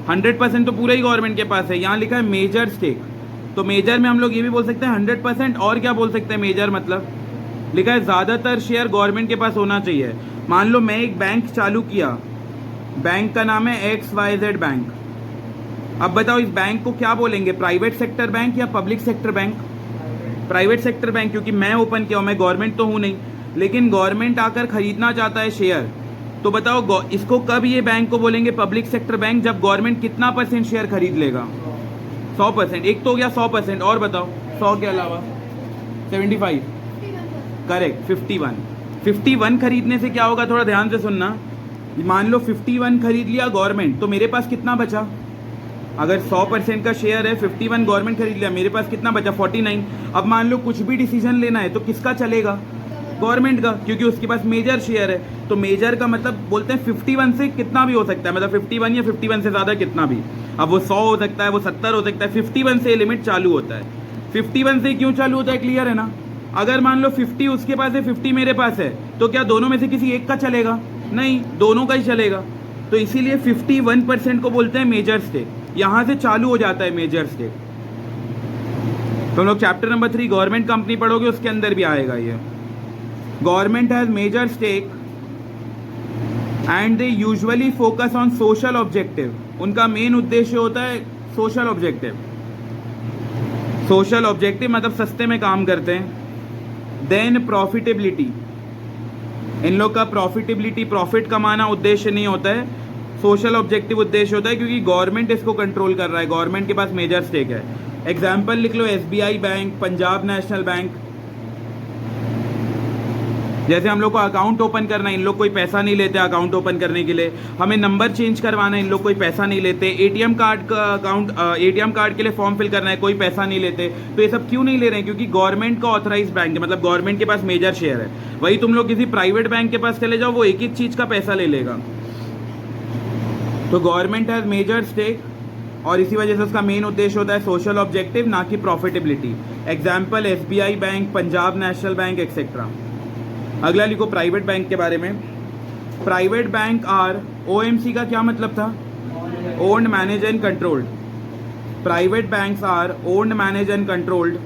100% तो पूरा ही गवर्नमेंट के पास है, यहाँ लिखा है मेजर स्टेक, तो मेजर में हम लोग ये भी बोल सकते हैं 100%, और क्या बोल सकते हैं मेजर मतलब? लिखा है ज़्यादातर शेयर गवर्नमेंट के पास होना चाहिए। मान लो मैं एक बैंक चालू किया, बैंक का नाम है XYZ बैंक। अब बताओ इस बैंक को क्या बोलेंगे, प्राइवेट सेक्टर बैंक या public sector bank? Private sector bank, क्योंकि मैं ओपन किया हूँ, मैं गवर्नमेंट तो हूँ नहीं, लेकिन गवर्नमेंट आकर खरीदना चाहता है शेयर। तो बताओ इसको कब ये बैंक को बोलेंगे पब्लिक सेक्टर बैंक? जब गवर्नमेंट कितना % शेयर खरीद लेगा? 100%। एक तो हो गया 100%, और बताओ 100 के अलावा 75, करेक्ट 51 खरीदने से क्या होगा? थोड़ा ध्यान से सुनना। मान लो 51 खरीद लिया गवर्नमेंट, तो मेरे पास कितना बचा? अगर 100% का शेयर है, 51 गवर्नमेंट खरीद लिया, मेरे पास कितना बचा? 49। अब मान लो कुछ भी डिसीजन लेना है तो किसका चलेगा? गवर्नमेंट का, क्योंकि उसके पास मेजर शेयर है। तो मेजर का मतलब बोलते हैं 51 से कितना भी हो सकता है, मतलब 51 या 51 से ज़्यादा कितना भी। अब वो 100 हो सकता है, वो 70 हो सकता है, 51 से लिमिट चालू होता है। 51 से क्यों चालू होता है, क्लियर है ना? अगर मान लो 50 उसके पास है, 50 मेरे पास है, तो क्या दोनों में से किसी एक का चलेगा? नहीं, दोनों का ही चलेगा। तो इसीलिए 51% को बोलते हैं मेजर स्टेक, यहाँ से चालू हो जाता है मेजर स्टेक। तो हम लोग चैप्टर नंबर 3 गवर्नमेंट कंपनी पढ़ोगे, उसके अंदर भी आएगा ये। Government has major stake and they usually focus on social objective, उनका मेन उद्देश्य होता है सोशल ऑब्जेक्टिव। सोशल ऑब्जेक्टिव मतलब सस्ते में काम करते हैं। देन प्रॉफिटेबिलिटी, इन लोग का प्रॉफिटेबिलिटी, प्रॉफिट कमाना उद्देश्य नहीं होता है, सोशल ऑब्जेक्टिव उद्देश्य होता है, क्योंकि गवर्नमेंट इसको कंट्रोल कर रहा है, गवर्नमेंट के पास मेजर स्टेक है। एग्जाम्पल लिख लो, SBI bank, Punjab national bank. जैसे हम लोग को अकाउंट ओपन करना है, इन लोग कोई पैसा नहीं लेते अकाउंट ओपन करने के लिए। हमें नंबर चेंज करवाना है, इन लोग कोई पैसा नहीं लेते। ATM कार्ड का अकाउंट, ATM कार्ड के लिए फॉर्म फिल करना है, कोई पैसा नहीं लेते। तो ये सब क्यों नहीं ले रहे हैं? क्योंकि गवर्नमेंट का ऑथराइज बैंक है, मतलब गवर्नमेंट के पास मेजर शेयर है। वही तुम लोग किसी प्राइवेट बैंक के पास चले जाओ, वो एक ही चीज़ का पैसा ले लेगा। तो गवर्नमेंट हैज़ मेजर स्टेक, और इसी वजह से उसका मेन उद्देश्य होता है सोशल ऑब्जेक्टिव, ना कि profitability. Example SBI bank, Punjab national bank etcetera. अगला लिखो प्राइवेट बैंक के बारे में। प्राइवेट बैंक आर, OMC का क्या मतलब था? Owned, manage and controlled. Private banks are owned, manage and controlled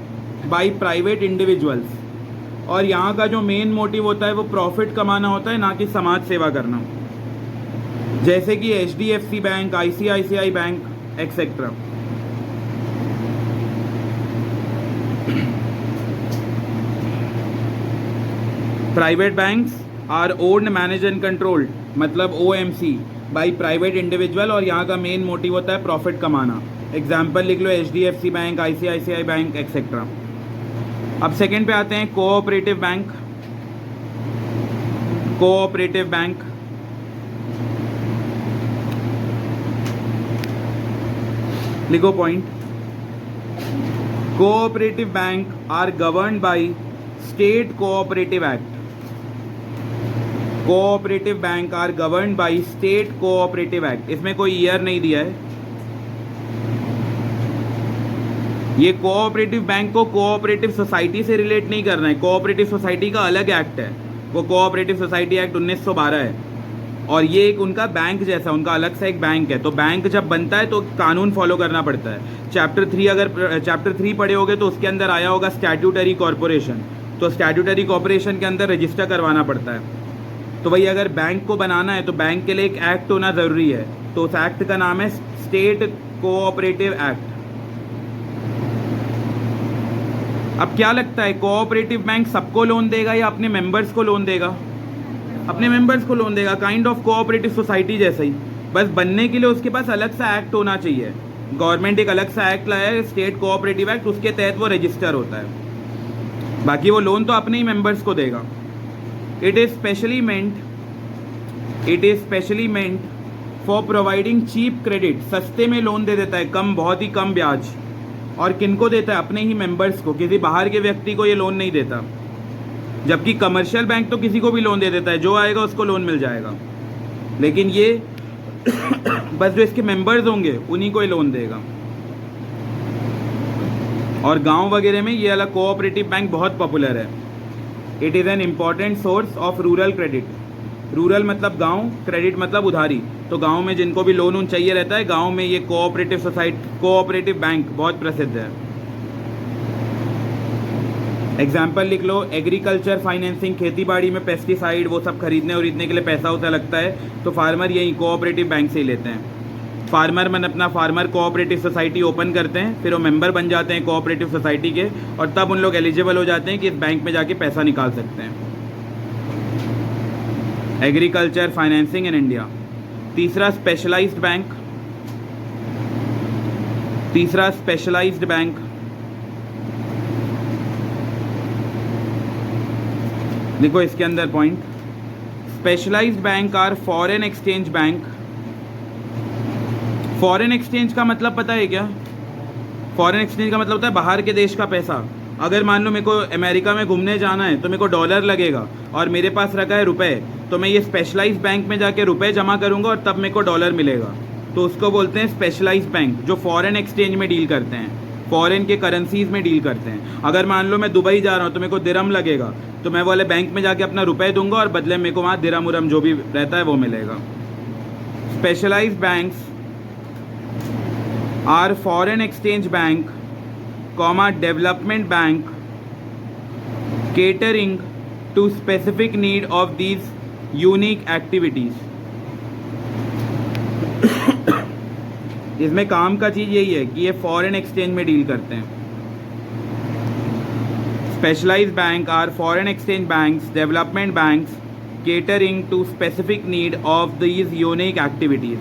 by private individuals. और यहाँ का जो मेन मोटिव होता है वो प्रॉफिट कमाना होता है, ना कि समाज सेवा करना। जैसे कि HDFC bank, ICICI bank etcetera. Private banks are owned, manage and controlled मतलब OMC बाई प्राइवेट इंडिविजुअल, और यहाँ का मेन मोटिव होता है प्रॉफिट कमाना। एग्जाम्पल लिख लो, HDFC bank, ICICI bank etcetera. अब सेकंड पे आते हैं, कोऑपरेटिव बैंक। कोऑपरेटिव बैंक लिखो point. Cooperative bank are governed by state cooperative act. Cooperative bank are governed by state cooperative act. इसमें कोई ईयर नहीं दिया है। ये कोऑपरेटिव बैंक को कोऑपरेटिव सोसाइटी से रिलेट नहीं करना है। कोऑपरेटिव सोसाइटी का अलग एक्ट है, वो कोऑपरेटिव सोसाइटी एक्ट 1912 है, और ये एक उनका बैंक जैसा, उनका अलग सा एक बैंक है। तो बैंक जब बनता है तो कानून फॉलो करना पड़ता है। चैप्टर 3 अगर चैप्टर 3 पढ़े होगे तो उसके अंदर आया होगा स्टैट्यूटरी कॉर्पोरेशन। तो स्टैट्यूटरी कॉर्पोरेशन के अंदर रजिस्टर करवाना पड़ता है। तो वही अगर बैंक को बनाना है तो बैंक के लिए एक एक्ट होना ज़रूरी है। तो उस एक्ट का नाम है स्टेट कोऑपरेटिव एक्ट। अब क्या लगता है, कोऑपरेटिव बैंक सबको लोन देगा या अपने मेंबर्स को लोन देगा? अपने मेंबर्स को लोन देगा। काइंड ऑफ कोऑपरेटिव सोसाइटी जैसा ही, बस बनने के लिए उसके पास अलग सा एक्ट होना चाहिए। गवर्नमेंट एक अलग सा एक्ट लाया है, स्टेट कोऑपरेटिव एक्ट, उसके तहत वो रजिस्टर होता है। बाकी वो लोन तो अपने ही मेंबर्स को देगा। It is specially meant for providing cheap credit. सस्ते में लोन दे देता है, कम, बहुत ही कम ब्याज। और किनको देता है? अपने ही मेंबर्स को, किसी बाहर के व्यक्ति को ये लोन नहीं देता। जबकि कमर्शियल बैंक तो किसी को भी लोन दे देता है, जो आएगा उसको लोन मिल जाएगा। लेकिन ये बस जो इसके मेंबर्स होंगे उन्हीं को ही लोन देगा। और गांव वगैरह में ये अलग कोऑपरेटिव बैंक बहुत पॉपुलर है। It is an important source of rural credit. Rural मतलब गांव, क्रेडिट मतलब उधारी। तो गांव में जिनको भी लोन चाहिए रहता है, गांव में ये कोऑपरेटिव बैंक बहुत प्रसिद्ध है। एग्जाम्पल लिख लो, एग्रीकल्चर फाइनेंसिंग, खेती बाड़ी में पेस्टिसाइड वो सब खरीदने और के लिए पैसा उसा लगता है, तो फार्मर यही कोऑपरेटिव बैंक से ही लेते हैं। फार्मर मन अपना फार्मर कोऑपरेटिव सोसाइटी ओपन करते हैं, फिर वो मेंबर बन जाते हैं कोऑपरेटिव सोसाइटी के, और तब उन लोग एलिजिबल हो जाते हैं कि इस बैंक में जाके पैसा निकाल सकते हैं। Agriculture financing in India. तीसरा स्पेशलाइज्ड बैंक। देखो इसके अंदर point, specialised bank are foreign exchange bank. Foreign exchange का मतलब पता है क्या? फॉरेन एक्सचेंज का मतलब होता है बाहर के देश का पैसा। अगर मान लो मेरे को अमेरिका में घूमने जाना है तो मेरे को डॉलर लगेगा और मेरे पास रखा है रुपए, तो मैं ये स्पेशलाइज्ड बैंक में जाके रुपए जमा करूंगा और तब मेरे को डॉलर मिलेगा। तो उसको बोलते हैं स्पेशलाइज्ड बैंक, जो फॉरेन एक्सचेंज में डील करते हैं, फॉरेन के करेंसीज में डील करते हैं। अगर मान लो मैं दुबई जा रहा हूँ तो मेरे को दिरहम लगेगा, तो मैं वाले बैंक में जाके अपना रुपए दूंगा और बदले में मेरे को वहाँ दिरहम उरम जो भी रहता है वो मिलेगा। Specialised banks are foreign exchange bank, development bank catering to specific need of these unique activities। इसमें काम का चीज़ यही है कि ये फॉरेन एक्सचेंज में डील करते हैं। Specialised bank are foreign exchange banks, development banks catering to specific need of these unique activities.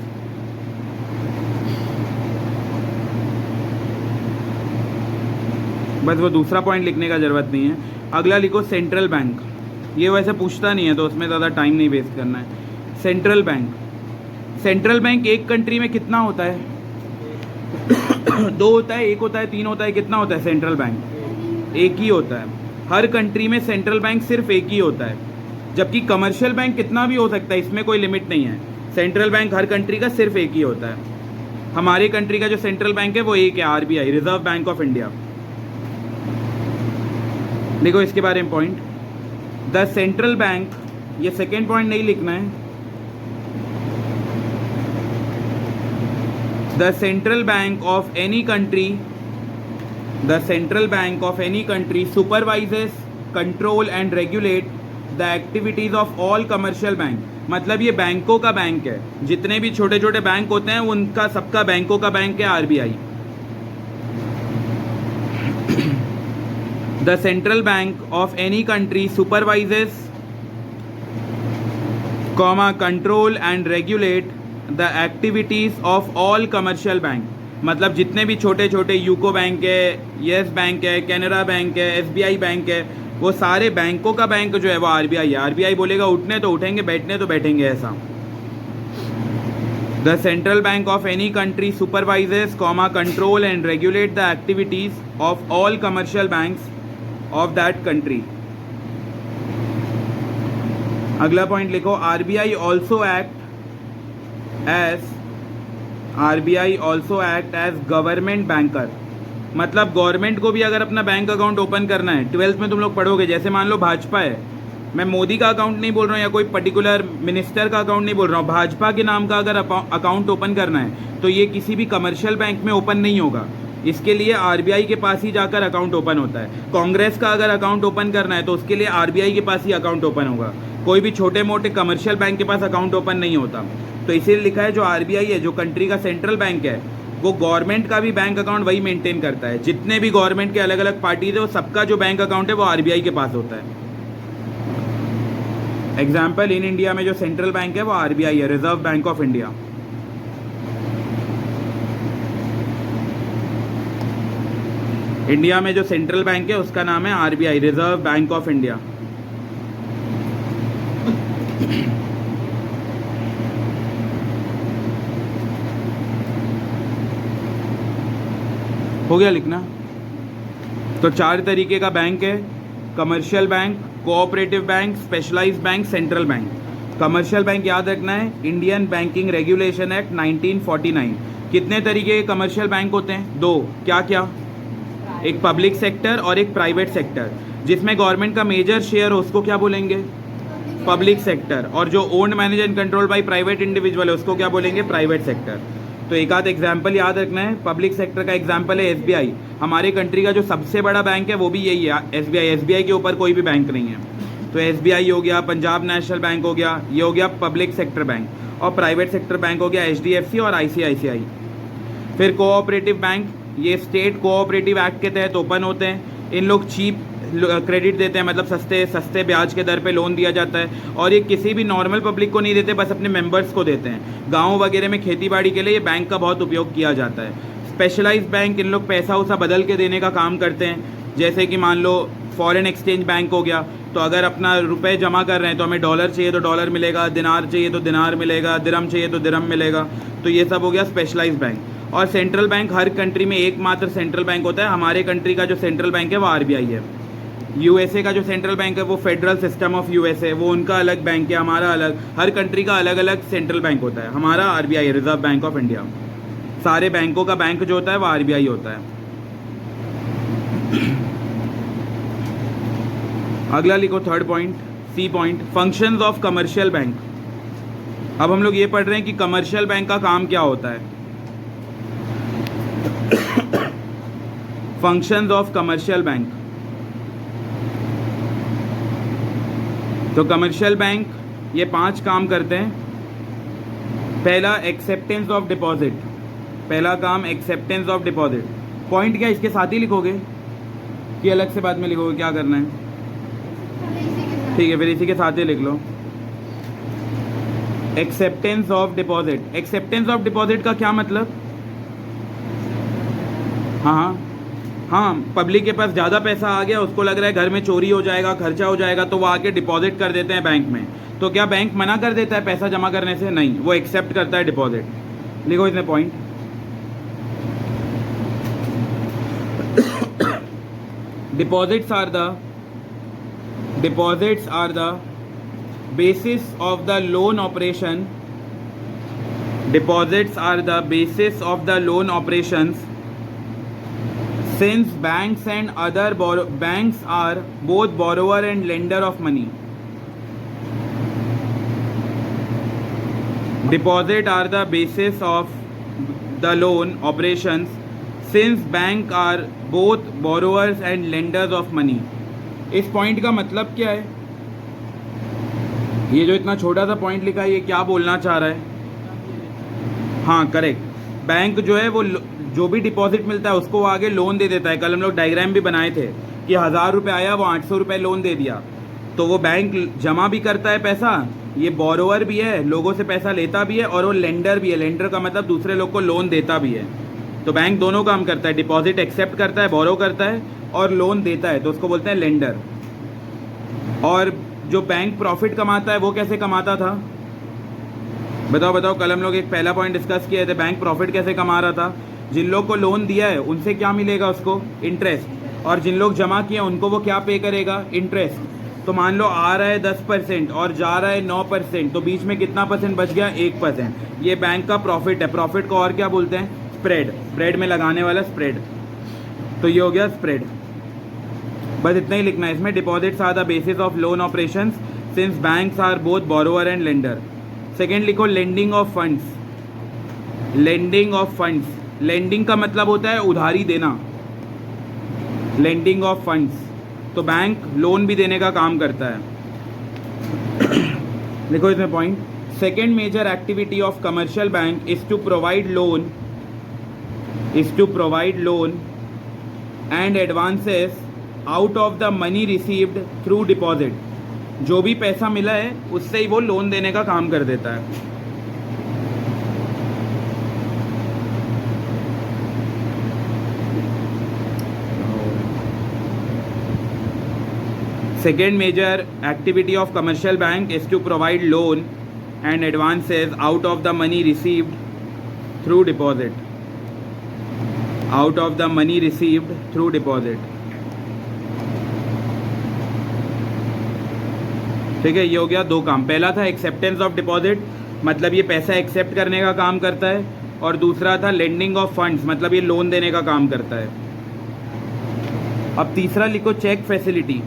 बस वो दूसरा पॉइंट लिखने का ज़रूरत नहीं है। अगला लिखो सेंट्रल बैंक। ये वैसे पूछता नहीं है तो उसमें ज़्यादा टाइम नहीं वेस्ट करना है। सेंट्रल बैंक, सेंट्रल बैंक एक कंट्री में कितना होता है? 2 होता है, 1 होता है, 3 होता है, कितना होता है सेंट्रल बैंक? एक ही होता है। हर कंट्री में सेंट्रल बैंक सिर्फ एक ही होता है, जबकि कमर्शियल बैंक कितना भी हो सकता है, इसमें कोई लिमिट नहीं है। सेंट्रल बैंक हर कंट्री का सिर्फ एक ही होता है। हमारे कंट्री का जो सेंट्रल बैंक है वो एक है, RBI, reserve bank of India. देखो इसके बारे में पॉइंट, द सेंट्रल बैंक, ये सेकेंड पॉइंट नहीं लिखना है। The central bank of any country, the central bank of any country supervises, control and regulate the activities of all commercial bank. मतलब ये बैंकों का बैंक है, जितने भी छोटे छोटे बैंक होते हैं उनका सबका बैंकों का बैंक है RBI. The central bank of any country supervises, control and regulate the activities of all commercial bank. मतलब जितने भी छोटे छोटे यूको बैंक है, येस बैंक है, कैनरा बैंक है, एसबीआई बैंक है, वो सारे बैंकों का बैंक जो है वो आरबीआई है। आरबीआई बोलेगा उठने तो उठेंगे, बैठने तो बैठेंगे, ऐसा। The central bank of any country supervises, control and regulate the activities of all commercial banks of that country. अगला पॉइंट लिखो, RBI also act as government banker. मतलब गवर्नमेंट को भी अगर अपना बैंक अकाउंट ओपन करना है, 12th में तुम लोग पढ़ोगे, जैसे मान लो भाजपा है, मैं मोदी का अकाउंट नहीं बोल रहा हूँ या कोई पर्टिकुलर मिनिस्टर का अकाउंट नहीं बोल रहा हूँ, भाजपा के नाम का अगर अकाउंट ओपन करना है तो ये किसी भी कमर्शियल बैंक में ओपन नहीं होगा। इसके लिए आरबीआई के पास ही जाकर अकाउंट ओपन होता है। कांग्रेस का अगर अकाउंट ओपन करना है तो उसके लिए आरबीआई के पास ही अकाउंट ओपन होगा, कोई भी छोटे मोटे कमर्शियल बैंक के पास अकाउंट ओपन नहीं होता। तो इसीलिए लिखा है जो आरबीआई है, जो कंट्री का सेंट्रल बैंक है, वो गवर्नमेंट का भी बैंक अकाउंट वही मेंटेन करता है। जितने भी गवर्नमेंट के अलग अलग पार्टीज है वो सबका जो बैंक अकाउंट है वो आरबीआई के पास होता है। एग्जाम्पल, इन इंडिया में जो सेंट्रल बैंक है वो आरबीआई है, reserve bank of India. India में जो सेंट्रल बैंक है उसका नाम है RBI, reserve bank of India. हो गया लिखना। तो 4 तरीके का बैंक है, commercial bank, cooperative bank, specialised bank, central bank. Commercial bank याद रखना है, इंडियन बैंकिंग रेगुलेशन एक्ट 1949। कितने तरीके के कमर्शियल बैंक होते हैं? 2। क्या क्या? एक पब्लिक सेक्टर और एक प्राइवेट सेक्टर। जिसमें गवर्नमेंट का मेजर शेयर हो उसको क्या बोलेंगे? Public sector. और जो owned, manage and control by private individual है उसको क्या बोलेंगे? Private sector. तो एक आध एग्जाम्पल याद रखना है। पब्लिक सेक्टर का एग्जाम्पल है एसबीआई। हमारे कंट्री का जो सबसे बड़ा बैंक है वो भी यही है, एसबीआई। एसबीआई के ऊपर कोई भी बैंक नहीं है। तो एसबीआई हो गया, पंजाब नेशनल बैंक हो गया, ये हो गया पब्लिक सेक्टर बैंक। और प्राइवेट सेक्टर बैंक हो गया एचडीएफसी और आईसीआईसीआई। फिर कोऑपरेटिव बैंक, ये स्टेट कोऑपरेटिव एक्ट के तहत ओपन होते हैं। इन लोग चीप क्रेडिट देते हैं, मतलब सस्ते ब्याज के दर पे लोन दिया जाता है। और ये किसी भी नॉर्मल पब्लिक को नहीं देते, बस अपने मेंबर्स को देते हैं। गांव वगैरह में खेतीबाड़ी के लिए ये बैंक का बहुत उपयोग किया जाता है। स्पेशलाइज्ड बैंक, इन लोग पैसा उसा बदल के देने का काम करते हैं। जैसे कि मान लो फॉरेन एक्सचेंज बैंक हो गया, तो अगर अपना रुपए जमा कर रहे हैं तो हमें डॉलर चाहिए तो डॉलर मिलेगा, दिनार चाहिए तो दिनार मिलेगा, दिरहम चाहिए तो दिरहम मिलेगा। तो ये सब हो गया स्पेशलाइज्ड बैंक। और सेंट्रल बैंक, हर कंट्री में एकमात्र सेंट्रल बैंक होता है। हमारे कंट्री का जो सेंट्रल बैंक है वो आरबीआई है। यूएसए का जो सेंट्रल बैंक है वो फेडरल सिस्टम ऑफ यूएसए, वो उनका अलग बैंक है, हमारा अलग। हर कंट्री का अलग अलग सेंट्रल बैंक होता है। हमारा RBI, reserve bank of India. सारे बैंकों का बैंक जो होता है वो आरबीआई होता है। अगला लिखो third point, C point, functions of commercial bank. अब हम लोग ये पढ़ रहे हैं कि कमर्शियल बैंक का काम क्या होता है। Functions of commercial bank. तो कमर्शियल बैंक ये 5 काम करते हैं। पहला एक्सेप्टेंस ऑफ डिपॉजिट, पहला काम एक्सेप्टेंस ऑफ डिपॉजिट। पॉइंट क्या इसके साथ ही लिखोगे कि अलग से बाद में लिखोगे, क्या करना है? ठीक है, फिर इसी के साथ ही लिख लो acceptance of deposit. Acceptance of deposit का क्या मतलब? हाँ, पब्लिक के पास ज़्यादा पैसा आ गया, उसको लग रहा है घर में चोरी हो जाएगा, खर्चा हो जाएगा, तो वो आके डिपॉजिट कर देते हैं बैंक में। तो क्या बैंक मना कर देता है पैसा जमा करने से? नहीं, वो एक्सेप्ट करता है डिपॉजिट। लिखो इसमें point. Deposits are the basis of the loan operation. Deposits are the basis of the loan operations. Since banks and other banks are both borrower and lender of money. Deposit are the basis of the loan operations since bank are both borrowers and lenders of money. इस point का मतलब क्या है? ये जो इतना छोटा सा पॉइंट लिखा है, ये क्या बोलना चाह रहा है? हाँ, करेक्ट। बैंक जो है वो जो भी डिपॉजिट मिलता है उसको वो आगे लोन दे देता है। कल हम लोग डायग्राम भी बनाए थे कि 1000 रुपये आया, वो 800 रुपये लोन दे दिया। तो वो बैंक जमा भी करता है पैसा, ये बोरोवर भी है, लोगों से पैसा लेता भी है, और वो लेंडर भी है। लेंडर का मतलब दूसरे लोग को लोन देता भी है। तो बैंक दोनों काम करता है, डिपॉजिट एक्सेप्ट करता है, बोरो करता है, और लोन देता है, तो उसको बोलते हैं लेंडर। और जो बैंक प्रॉफिट कमाता है वो कैसे कमाता था? बताओ। कल हम लोग एक पहला पॉइंट डिस्कस किए थे, बैंक प्रॉफिट कैसे कमा रहा था? जिन लोग को लोन दिया है उनसे क्या मिलेगा उसको? इंटरेस्ट। और जिन लोग जमा किए उनको वो क्या पे करेगा? इंटरेस्ट। तो मान लो आ रहा है 10% और जा रहा है 9%, तो बीच में कितना परसेंट बच गया? 1%। ये बैंक का प्रॉफिट है। प्रॉफिट को और क्या बोलते हैं? स्प्रेड। ब्रेड में लगाने वाला स्प्रेड। तो ये हो गया स्प्रेड। बस इतना ही लिखना है इसमें। Deposits are the basis of loan operations since banks are both borrower and lender. Second लिखो lending of funds. Lending of funds, lending का मतलब होता है उधारी देना। लेंडिंग ऑफ फंड्स, तो बैंक लोन भी देने का काम करता है। लिखो इसमें point. Second major activity of commercial bank is to provide loan and advances out of the money received through deposit. जो भी पैसा मिला है उससे ही वो लोन देने का काम कर देता है। Second major activity of commercial bank is to provide loan and advances out of the money received through deposit. Out of the money received through deposit. ठीक है, ये हो गया दो काम। पहला था एक्सेप्टेंस ऑफ डिपॉजिट, मतलब ये पैसा एक्सेप्ट करने का काम करता है, और दूसरा था लेंडिंग ऑफ फंड्स, मतलब ये लोन देने का काम करता है। अब तीसरा लिखो चेक फैसिलिटी।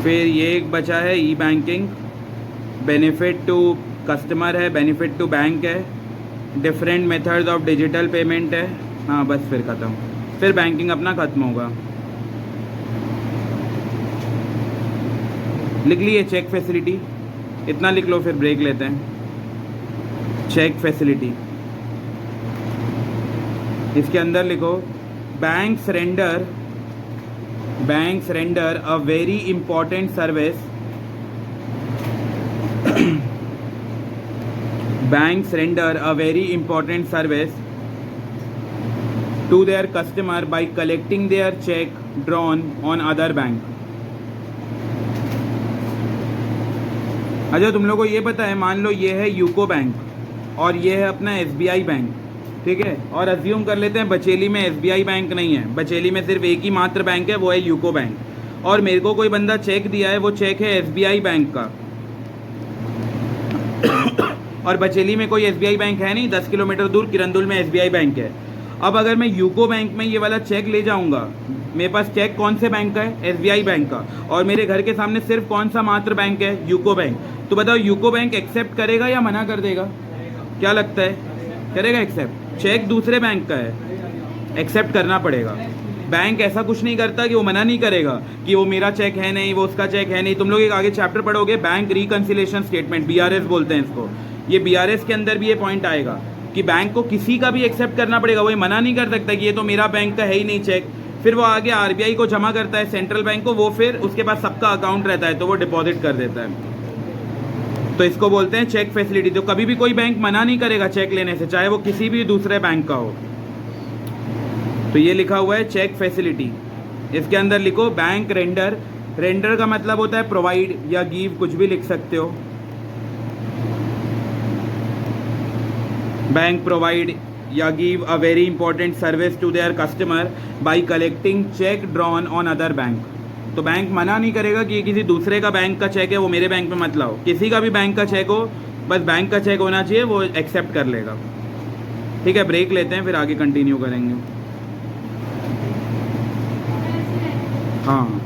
फिर ये एक बचा है ई बैंकिंग, बेनिफिट टू कस्टमर है, बेनिफिट टू बैंक है, different methods of digital payment है। हाँ बस फिर ख़त्म, फिर बैंकिंग अपना ख़त्म होगा। लिख लिए चेक फैसिलिटी, इतना लिख लो, फिर ब्रेक लेते हैं। चेक फैसिलिटी, इसके अंदर लिखो banks render a very important service banks render a very important service to their customer by collecting their check drawn on other bank। अच्छा, तुम लोगों को ये पता है, मान लो ये है यूको बैंक और ये है अपना SBI बैंक, ठीक है, और अज्यूम कर लेते हैं बचेली में SBI बैंक नहीं है, बचेली में सिर्फ एक ही मात्र बैंक है, वो है यूको बैंक। और मेरे को कोई बंदा चेक दिया है, वो चेक है SBI बैंक का, और बचेली में कोई SBI बैंक है नहीं, 10 किलोमीटर दूर किरंदुल में SBI बैंक है। अब अगर मैं यूको बैंक में ये वाला चेक ले जाऊंगा, मेरे पास चेक कौन से बैंक का है? SBI बैंक का, और मेरे घर के सामने सिर्फ कौन सा मात्र बैंक है? UCO bank. तो बताओ यूको बैंक एक्सेप्ट करेगा या मना कर देगा? क्या लगता है? करेगा एक्सेप्ट। चेक दूसरे बैंक का है, एक्सेप्ट करना पड़ेगा। बैंक ऐसा कुछ नहीं करता कि वो मना नहीं करेगा कि वो मेरा चेक है नहीं, वो उसका चेक है नहीं। तुम लोग एक आगे चैप्टर पढ़ोगे, बैंक रिकंसिलेशन स्टेटमेंट, BRS बोलते हैं इसको। ये BRS के अंदर भी ये पॉइंट आएगा कि बैंक को किसी का भी एक्सेप्ट करना पड़ेगा। वो ये मना नहीं कर सकता कि ये तो मेरा बैंक का है ही नहीं चेक। फिर वो आगे RBI को जमा करता है, सेंट्रल बैंक को, वो फिर उसके पास सबका अकाउंट रहता है तो वो डिपॉजिट कर देता है। तो इसको बोलते हैं चेक फैसिलिटी। तो कभी भी कोई बैंक मना नहीं करेगा चेक लेने से, चाहे वो किसी भी दूसरे बैंक का हो। तो ये लिखा हुआ है चेक फैसिलिटी। इसके अंदर लिखो बैंक रेंडर। रेंडर का मतलब होता है प्रोवाइड या गिव, कुछ भी लिख सकते हो। बैंक प्रोवाइड या give a very important service to their customer by collecting cheque drawn on other bank. तो बैंक मना नहीं करेगा कि किसी दूसरे का बैंक का चेक है वो मेरे बैंक में मत लाओ। किसी का भी बैंक का चेक हो, बस बैंक का चेक होना चाहिए, वो एक्सेप्ट कर लेगा। ठीक है, ब्रेक लेते हैं, फिर आगे कंटिन्यू करेंगे। हाँ।